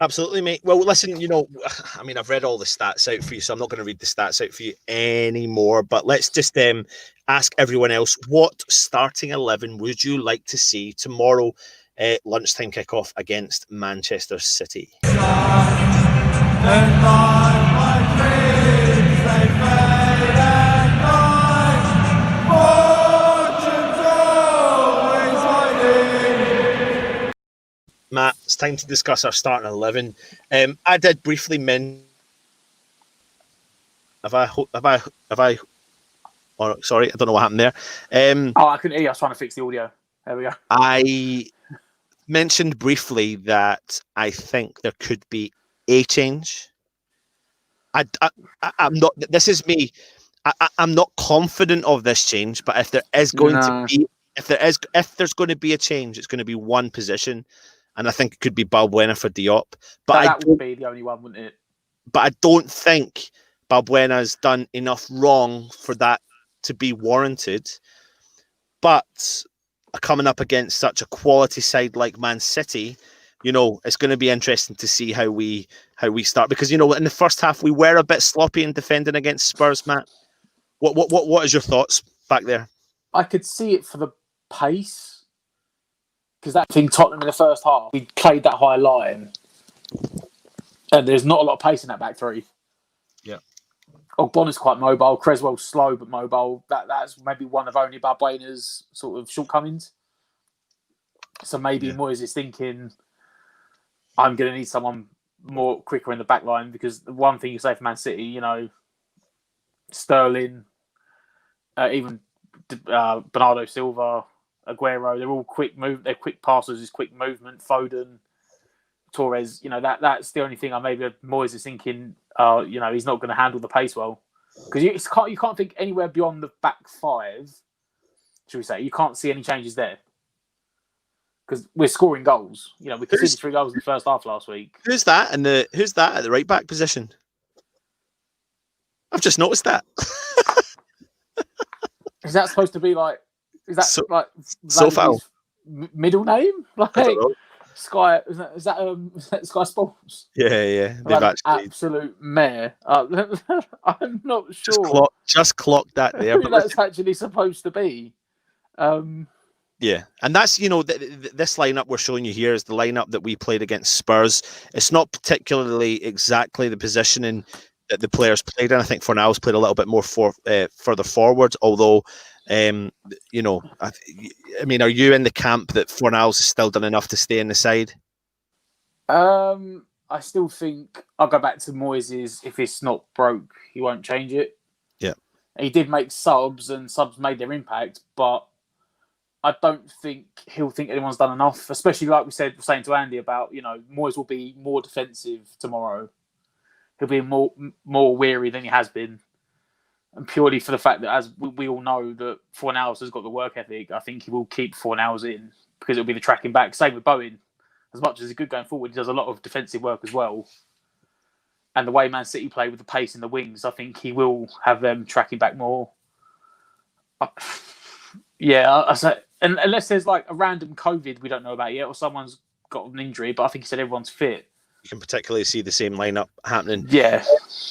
Absolutely, mate. Well, listen, I've read all the stats out for you, so I'm not going to read the stats out for you anymore. But let's just ask everyone else, what starting 11 would you like to see tomorrow lunchtime kickoff against Manchester City. Matt, it's time to discuss our starting 11. I did briefly mention. Have I? Oh, sorry, I don't know what happened there. I couldn't hear you. I was trying to fix the audio. There we go. I mentioned briefly that I think there could be a change. I'm not. This is me. I'm not confident of this change, but if there is going to be, if there's going to be a change, it's going to be one position, and I think it could be Balbuena for Diop. But that would be the only one, wouldn't it? But I don't think Balbuena's done enough wrong for that to be warranted. But coming up against such a quality side like Man City, you know, it's going to be interesting to see how we start, because, you know, in the first half we were a bit sloppy in defending against Spurs. Matt, what is your thoughts back there? I could see it for the pace, because that thing Tottenham in the first half, we played that high line, and there's not a lot of pace in that back three. Yeah. Bonner's quite mobile. Creswell's slow but mobile. That's maybe one of only Balbuena's sort of shortcomings. So maybe Moyes is thinking, I'm going to need someone more quicker in the back line, because the one thing you say for Man City, you know, Sterling, even Bernardo Silva, Aguero, they're all quick move. They're quick passers, is quick movement. Foden, Torres, you know, that's the only thing maybe Moyes is thinking. You know, he's not going to handle the pace well, because you can't think anywhere beyond the back five. Should we say you can't see any changes there, because we're scoring goals. You know, we conceded 3 goals in the first half last week. Who's that at the right back position? I've just noticed that. Is that supposed to be like? Is that like Sofal middle name? Like Sky? Is that Sky Sports? Yeah. They've actually absolute mare. I'm not sure. Just clocked that there. Who that's actually supposed to be. Yeah, and that's, you know, this lineup we're showing you here is the lineup that we played against Spurs. It's not particularly exactly the positioning that the players played in. I think Fornals played a little bit more further forward, although, you know, I mean, are you in the camp that Fornals has still done enough to stay in the side? I still think I'll go back to Moyes', if it's not broke, he won't change it. Yeah. He did make subs, and subs made their impact, but I don't think he'll think anyone's done enough, especially like we said, saying to Andy about, you know, Moyes will be more defensive tomorrow. He'll be more weary than he has been. And purely for the fact that, as we all know, that Fornals has got the work ethic, I think he will keep Fornals in, because it'll be the tracking back. Same with Bowen. As much as he's good going forward, he does a lot of defensive work as well. And the way Man City play with the pace in the wings, I think he will have them tracking back more. I say, and unless there's like a random COVID we don't know about yet, or someone's got an injury, but I think he said everyone's fit. You can particularly see the same lineup happening. Yeah.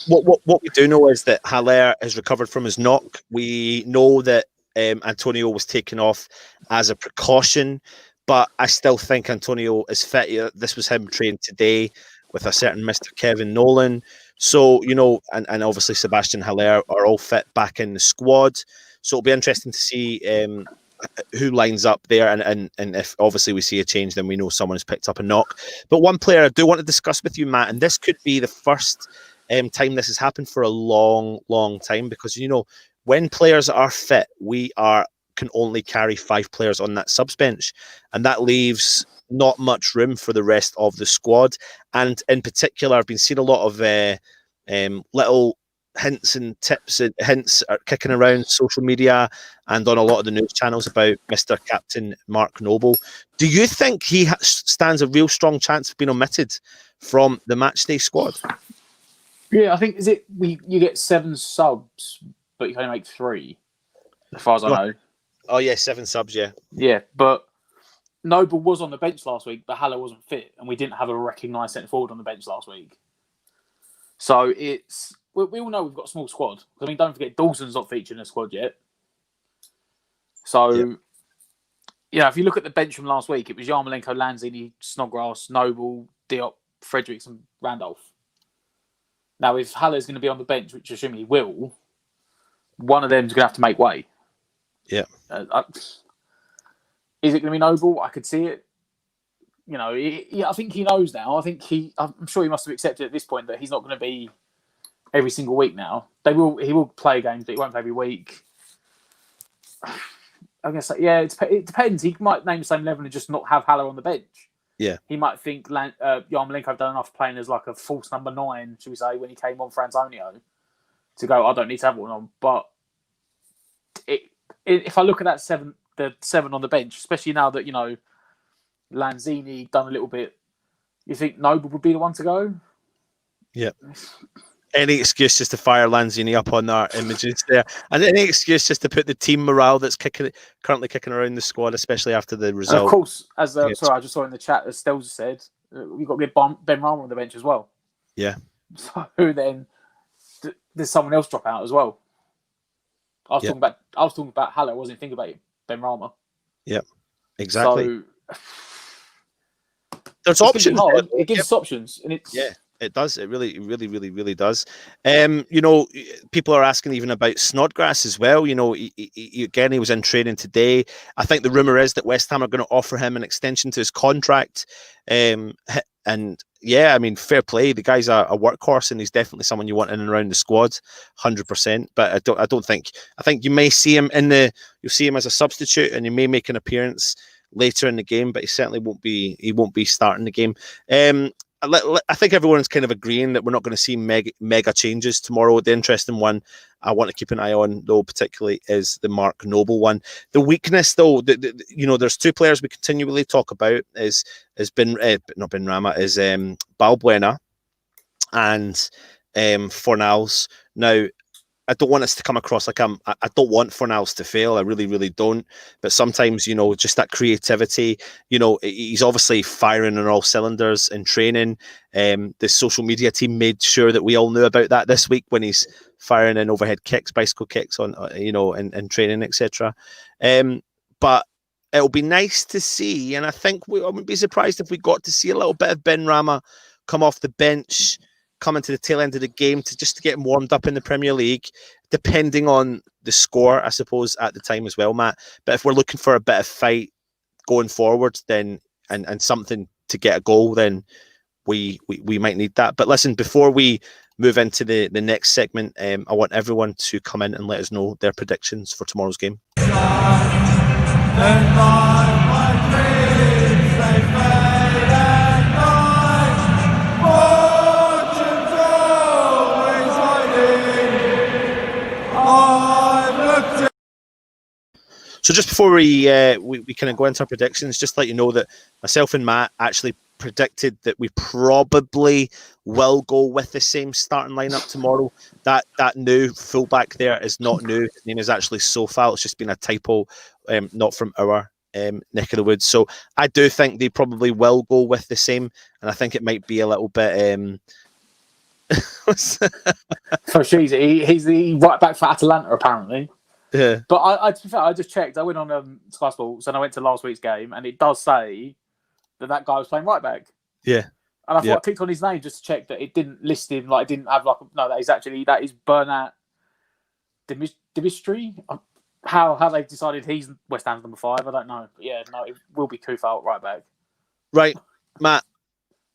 What we do know is that Haller has recovered from his knock. We know that Antonio was taken off as a precaution, but I still think Antonio is fit. This was him trained today with a certain Mr. Kevin Nolan. So, you know, and obviously Sebastian Haller are all fit back in the squad. So it'll be interesting to see who lines up there, and if obviously we see a change, then we know someone has picked up a knock. But one player I do want to discuss with you, Matt, and this could be the first time this has happened for a long time, because, you know, when players are fit, we can only carry 5 players on that subs bench, and that leaves not much room for the rest of the squad. And in particular, I've been seeing a lot of little hints and tips and hints are kicking around social media and on a lot of the news channels about Mr. Captain Mark Noble. Do you think he stands a real strong chance of being omitted from the matchday squad? Yeah, I think you get 7 subs, but you can only make 3, as far as I know. Oh yeah, 7 subs, yeah. Yeah, but Noble was on the bench last week, but Haller wasn't fit, and we didn't have a recognised centre forward on the bench last week. So we all know we've got a small squad. I mean, don't forget Dawson's not featured in the squad yet. So if you look at the bench from last week, it was Yarmolenko, Lanzini, Snodgrass, Noble, Diop, Fredericks, and Randolph. Now, if Haller's going to be on the bench, which I assume he will, one of them's going to have to make way. Yeah. Is it going to be Noble? I could see it. I think he knows now. I'm sure he must have accepted at this point that he's not going to be every single week now. He will play games, but he won't play every week. I'm going to say, it depends. He might name the same 11 and just not have Haller on the bench. Yeah. He might think Yarmolenko have done enough playing as like a false number 9, should we say, when he came on for Antonio, to go, I don't need to have one on. But if I look at the 7 on the bench, especially now that, Lanzini done a little bit, you think Noble would be the one to go? Yeah. Any excuse just to fire Lanzini up on our images there, and any excuse just to put the team morale that's currently kicking around the squad, especially after the result. And of course, as sorry, I just saw in the chat, as Stelza said, we've got to get Ben Rama on the bench as well. Yeah. So then there's someone else drop out as well. I was talking about Haller. I wasn't thinking about Ben Rama. Yeah, exactly. So there's options. It gives us options, and it's It does. It really does. People are asking even about Snodgrass as well. He was in training today. I think the rumor is that West Ham are going to offer him an extension to his contract. And yeah, I mean, fair play. The guy's a workhorse, and he's definitely someone you want in and around the squad, 100%. But I think you may see him you'll see him as a substitute, and he may make an appearance later in the game, but he certainly won't be starting the game. I think everyone's kind of agreeing that we're not going to see mega changes tomorrow. The interesting one I want to keep an eye on, though, particularly, is the Mark Noble one. The weakness, though, there's 2 players we continually talk about is Balbuena and Fornals. Now, I don't want us to come across like I don't want Fornals to fail. I really don't. But sometimes, just that creativity, he's obviously firing on all cylinders in training. The social media team made sure that we all knew about that this week when he's firing in overhead kicks, bicycle kicks on, in training, etc. But it'll be nice to see. And I think I wouldn't be surprised if we got to see a little bit of Ben Rama come off the bench, coming to the tail end of the game to get him warmed up in the Premier League, depending on the score, I suppose, at the time as well, Matt. But if we're looking for a bit of fight going forward, then and something to get a goal, then we might need that. But listen, before we move into the next segment, I want everyone to come in and let us know their predictions for tomorrow's game. So just before we kind of go into our predictions, just to let you know that myself and Matt actually predicted that we probably will go with the same starting lineup tomorrow. That new fullback there is not new. His name is actually Sofal. It's just been a typo, not from our neck of the woods. So I do think they probably will go with the same, and I think it might be a little bit. So he's the right back for Atalanta, apparently. Yeah. But to be fair, I just checked. I went on Sky Sports and I went to last week's game, and it does say that guy was playing right back. Yeah. And I thought I clicked on his name just to check that it didn't list him. Like, it didn't have that is Bernat Dimistri. How they've decided he's West Ham's number 5, I don't know. But yeah, no, it will be Kufal right back. Right, Matt.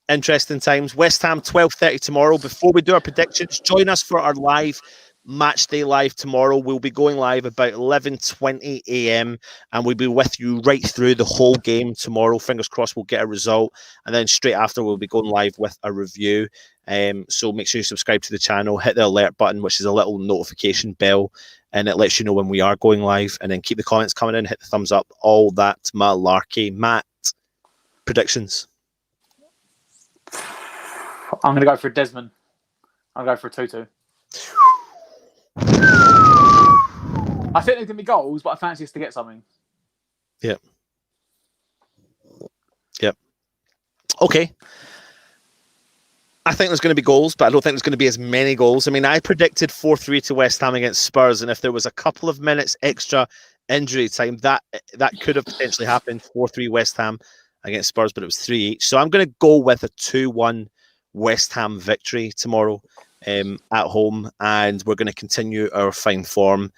Interesting times. West Ham 12:30 tomorrow. Before we do our predictions, join us for our live match day live tomorrow. We'll be going live about 11:20 a.m. and we'll be with you right through the whole game tomorrow. Fingers crossed we'll get a result, and then straight after we'll be going live with a review. So make sure you subscribe to the channel, hit the alert button, which is a little notification bell, and it lets you know when we are going live. And then keep the comments coming in, hit the thumbs up, all that malarkey. Matt, predictions? I'm going to go for Desmond. I'm going to go for a 2-2. I think there's going to be goals, but I fancy us to get something. Yep. Okay. I think there's going to be goals, but I don't think there's going to be as many goals. I mean, I predicted 4-3 to West Ham against Spurs, and if there was a couple of minutes extra injury time. That could have potentially happened. 4-3 West Ham against Spurs, but it was 3 each. So I'm going to go with a 2-1 West Ham victory tomorrow at home, and we're going to continue our fine form,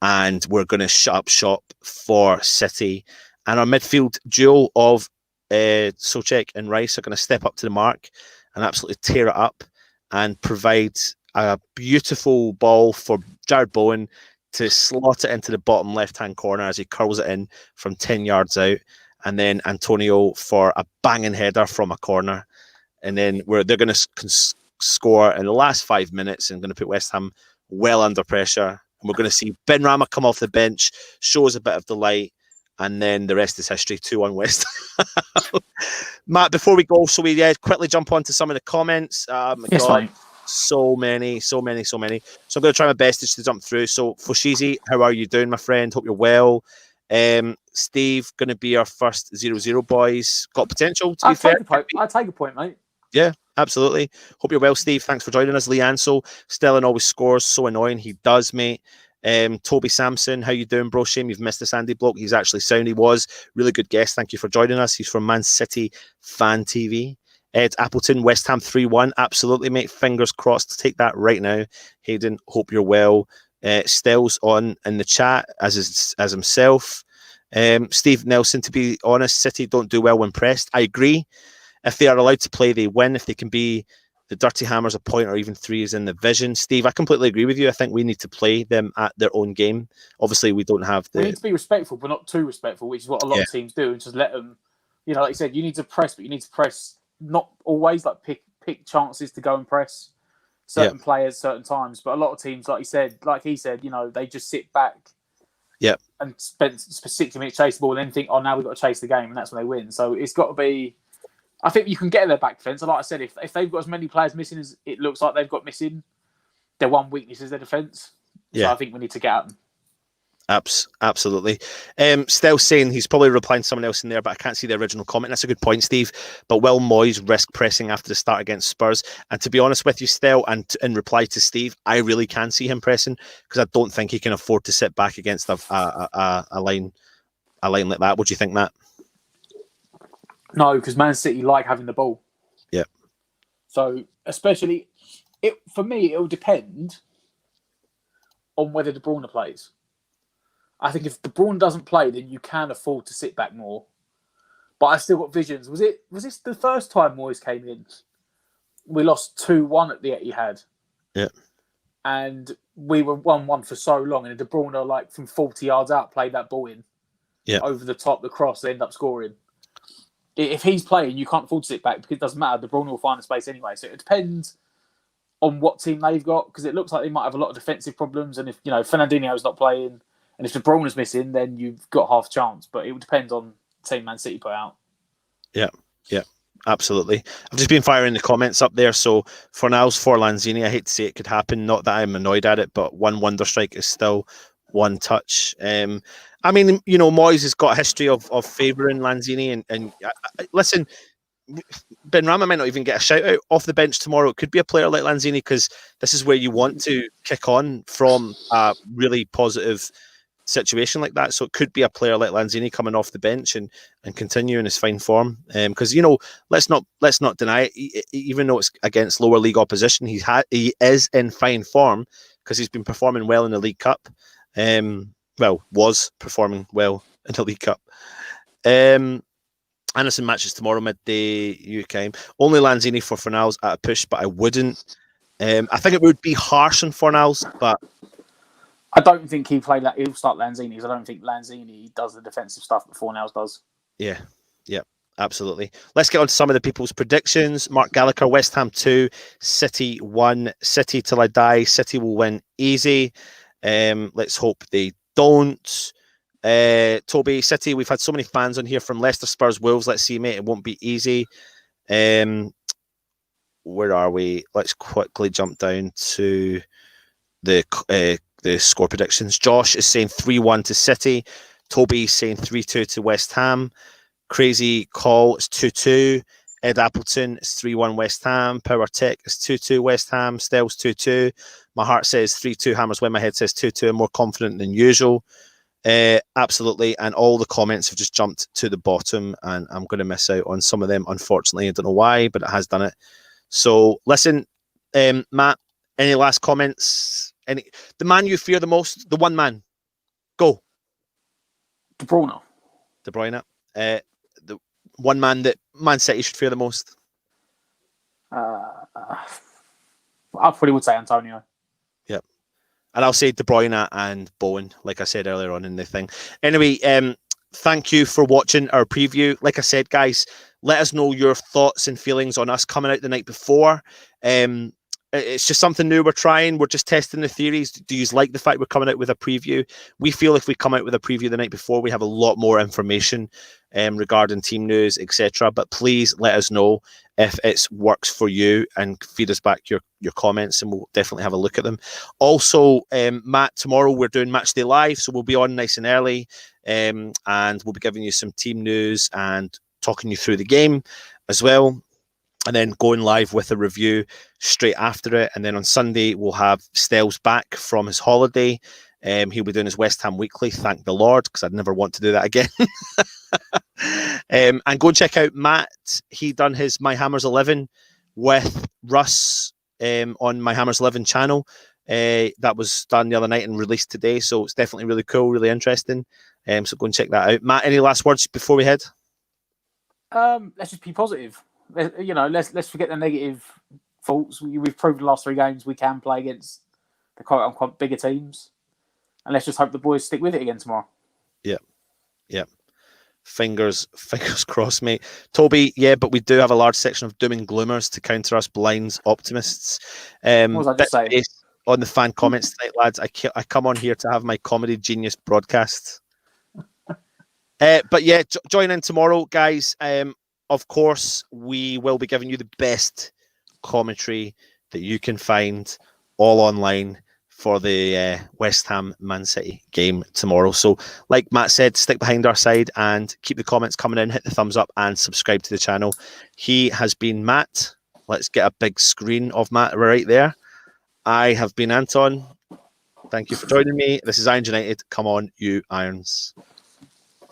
and we're going to shut up shop for City. And our midfield duo of Souček and Rice are going to step up to the mark and absolutely tear it up and provide a beautiful ball for Jared Bowen to slot it into the bottom left-hand corner as he curls it in from 10 yards out. And then Antonio for a banging header from a corner. And then they're going to score in the last 5 minutes and going to put West Ham well under pressure. And we're going to see Ben Rama come off the bench, show us a bit of delight, and then the rest is history. 2-1 West Ham. Matt, before we go, so we quickly jump on to some of the comments. Yes, God, so many. So I'm going to try my best just to jump through. So Foshizi, how are you doing, my friend? Hope you're well. Steve, going to be our first 0-0 boys. Got potential, to be fair. I'll take a point, mate. Yeah, absolutely. Hope you're well, Steve. Thanks for joining us. Lee Ansel, Stellan always scores. So annoying. He does, mate. Toby Sampson, how you doing, bro? Shame you've missed this Andy bloke. He's actually sound. He was. Really good guest. Thank you for joining us. He's from Man City Fan TV. Ed Appleton, West Ham 3-1. Absolutely, mate. Fingers crossed. Take that right now. Hayden, hope you're well. Stell's on in the chat as himself. Steve Nelson, to be honest, City don't do well when pressed. I agree. If they are allowed to play, they win. If they can be the dirty hammers, a point or even 3 is in the vision. Steve, I completely agree with you. I think we need to play them at their own game. Obviously, we don't have the... We need to be respectful, but not too respectful, which is what a lot of teams do, and just let them... like you said, you need to press, but you need to press not always, like pick chances to go and press certain players certain times. But a lot of teams, like he said, they just sit back and spend 60 minutes chase the ball and then think, oh, now we've got to chase the game, and that's when they win. So it's got to be... I think you can get their back defence. And like I said, if they've got as many players missing as it looks like they've got missing, their one weakness is their defence. So I think we need to get at them. Absolutely. Still saying he's probably replying to someone else in there, but I can't see the original comment. That's a good point, Steve. But will Moyes risk pressing after the start against Spurs? And to be honest with you, Still, and in reply to Steve, I really can see him pressing because I don't think he can afford to sit back against a line like that. What do you think, Matt? No, because Man City like having the ball. Yeah. So, especially, for me, it will depend on whether De Bruyne plays. I think if De Bruyne doesn't play, then you can afford to sit back more. But I still got visions. Was this the first time Moyes came in? We lost 2-1 at the Etihad. Yeah. And we were 1-1 for so long, and De Bruyne, like from 40 yards out, played that ball in. Yeah. Over the top, the cross, they end up scoring. If he's playing, you can't afford to sit back because it doesn't matter. De Bruyne will find a space anyway. So it depends on what team they've got because it looks like they might have a lot of defensive problems. And if Fernandinho's not playing and if De Bruyne's missing, then you've got half a chance. But it would depend on the team Man City put out. Yeah, absolutely. I've just been firing the comments up there. So Fornals for Lanzini, I hate to say it could happen. Not that I'm annoyed at it, but one wonder strike is still one touch. I mean, Moyes has got a history of favouring Lanzini, and listen, Ben Rama might not even get a shout out off the bench tomorrow. It could be a player like Lanzini because this is where you want to kick on from a really positive situation like that. So it could be a player like Lanzini coming off the bench and continuing his fine form. Because let's not deny it. Even though it's against lower league opposition, he is in fine form because he's been performing well in the League Cup. Was performing well in the League Cup. Anderson matches tomorrow midday UK. Only Lanzini for Fornals at a push, but I wouldn't. I think it would be harsh on Fornals, but I don't think he'll start Lanzini because I don't think Lanzini does the defensive stuff that Fornals does. Yeah, absolutely. Let's get on to some of the people's predictions. Mark Gallagher, West Ham 2, City 1, City till I die. City will win easy. Let's hope they don't. Toby, City, we've had so many fans on here from Leicester, Spurs, Wolves. Let's see, mate. It won't be easy. Where are we? Let's quickly jump down to the score predictions. Josh is saying 3-1 to City. Toby is saying 3-2 to West Ham. Crazy Call is 2-2. Ed Appleton is 3-1 West Ham. Power Tech is 2-2 West Ham. Stell's 2-2. My heart says 3-2 Hammers win. My head says 2-2. I'm more confident than usual. Absolutely, and all the comments have just jumped to the bottom, and I'm going to miss out on some of them. Unfortunately, I don't know why, but it has done it. So, listen, Matt. Any last comments? The man you fear the most? The one man. Go. De Bruyne. De Bruyne. The one man that Man City should fear the most. I probably would say Antonio. Yep. And I'll say De Bruyne and Bowen, like I said earlier on in the thing. Anyway, thank you for watching our preview. Like I said, guys, let us know your thoughts and feelings on us coming out the night before. It's just something new we're trying. We're just testing the theories. Do you like the fact we're coming out with a preview? We feel if we come out with a preview the night before, we have a lot more information regarding team news, etc. But please let us know if it works for you and feed us back your comments, and we'll definitely have a look at them. Also, Matt, tomorrow we're doing Matchday Live, so we'll be on nice and early, and we'll be giving you some team news and talking you through the game as well. And then going live with a review straight after it. And then on Sunday, we'll have Stells back from his holiday. He'll be doing his West Ham Weekly, thank the Lord, because I'd never want to do that again. And go and check out Matt. He done his My Hammers 11 with Russ on My Hammers 11 channel. That was done the other night and released today. So it's definitely really cool, really interesting. So go and check that out. Matt, any last words before we head? Let's just be positive. Let's forget the negative thoughts. We've proved the last 3 games we can play against the quote unquote bigger teams, and let's just hope the boys stick with it again tomorrow. Yeah. Fingers crossed, mate. Toby, yeah, but we do have a large section of doom and gloomers to counter us blinds optimists. What was I just saying? On the fan comments tonight, lads, I come on here to have my comedy genius broadcast. But yeah, join in tomorrow, guys. Of course, we will be giving you the best commentary that you can find all online for the West Ham Man City game tomorrow. So, like Matt said, stick behind our side and keep the comments coming in, hit the thumbs up and subscribe to the channel. He has been Matt. Let's get a big screen of Matt right there. I have been Anton. Thank you for joining me. This is Irons United. Come on, you Irons.